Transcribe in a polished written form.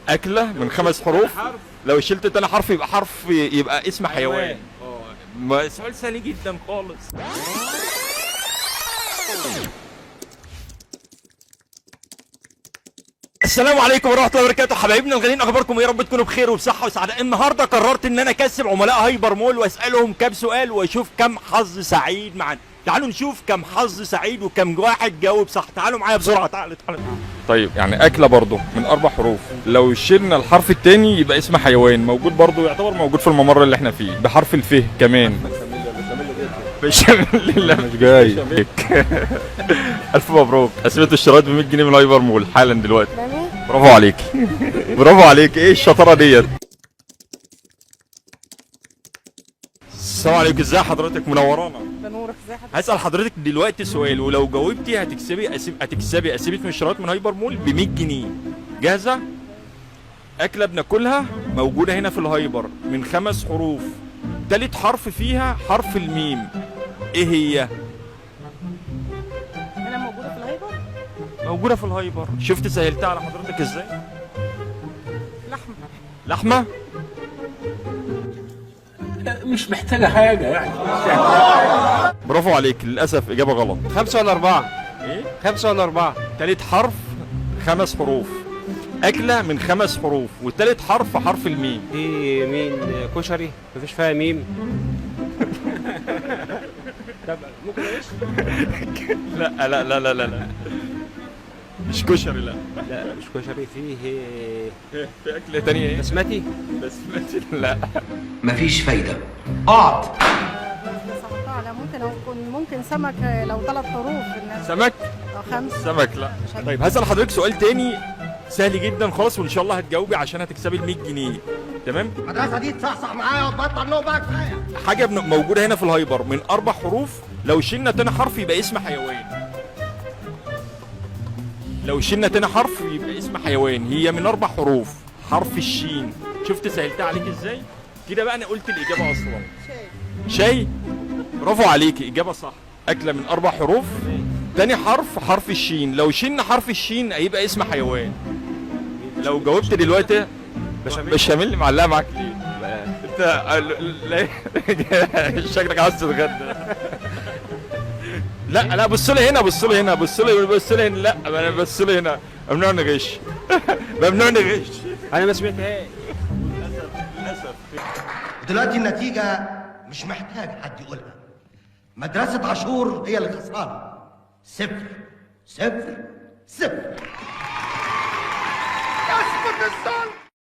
اكله من 5 حروف، لو شلت تاني حرف يبقى يبقى اسم حيوان. سؤال سهل جدا خالص. السلام عليكم ورحمه الله وبركاته حبايبنا الغاليين، اخباركم ايه؟ يا رب تكونوا بخير وبصحه وسعاده. النهارده قررت ان انا اكسب عملاء هايبر مول واسالهم كام سؤال واشوف كام حظ سعيد معانا. تعالوا نشوف كام حظ سعيد وكم واحد جاوب صح. تعالوا معايا بسرعه، تعالوا. طيب يعني اكله برضه من 4 حروف، لو شلنا الحرف الثاني يبقى اسم حيوان، موجود برضه، يعتبر موجود في الممر اللي احنا فيه، بحرف الف كمان. لا مش جاي. الف مبروك، قسمت الشرايط ب 100 جنيه من هايبر مول حالا دلوقتي. برافو عليك. برافو عليك، ايه الشطاره ديت؟ السلام عليكم، ازي حضرتك؟ منورانا. بنورك، ازي حضرتك؟ هسأل حضرتك دلوقتي سؤال، ولو جاوبتي هتكسبي قسيمة من الشرايط من هايبر مول ب 100 جنيه. جاهزة؟ أكلة بناكلها موجودة هنا في الهايبر من 5 حروف، تالت حرف فيها حرف الميم. إيه هي؟ هنا موجودة في الهايبر؟ موجودة في الهايبر. شفت سهلتها على حضرتك إزاي؟ لحمة. لحمة؟ مش محتاجة حاجة يعني. برافو عليك، للأسف إجابة غلط. 5 ولا 4؟ إيه؟ 5 ولا 4؟ تالت حرف 5 حروف، أكلة من 5 حروف وتالت حرف حرف الميم. دي مين؟ كشري؟ مفيش فيها ميم. طب ممكن ايش؟ لا لا لا لا لا، مش كشري. لا لا مش كشري، فيه في أكلة تانية. إيه؟ بسمتي؟ بسمتي؟ لا. مفيش فايدة. اقعد. صعبتها على ممكن سمك لو 3 حروف. سمك؟ أو 5. سمك لا. طيب هسأل حضرتك سؤال تاني سهل جدا خالص، وإن شاء الله هتجاوبي عشان هتكسبي ال 100 جنيه. تمام؟ المدرسة دي تصحصح معايا وتبطل نوم بقى كفاية. حاجة موجودة هنا في الهايبر من 4 حروف، لو شلنا تاني حرف يبقى اسم حيوان. لو شلنا تاني حرف يبقى اسم حيوان، هي من 4 حروف، حرف الشين. شفت سهلتها عليك ازاي؟ كده بقى انا قلت الإجابة أصلا. شاي. برافو عليكي، إجابة صح. أكلة من 4 حروف، تاني حرف الشين، لو شلنا حرف الشين هيبقى اسم حيوان. لو جاوبت دلوقتي بشاميل معلقة معاك ليه؟ انت شكلك عاوز تتغدى. لا بص لي هنا، بص لي هنا، بص لي هنا. لا انا بص لي هنا، ممنوع نغش. ممنوع نغش. انا ما سمعتهاش. للاسف. دلوقتي النتيجة مش محتاج حد يقولها. مدرسة عاشور هي اللي خسرانة. 0-0-0. يسقط الظلم.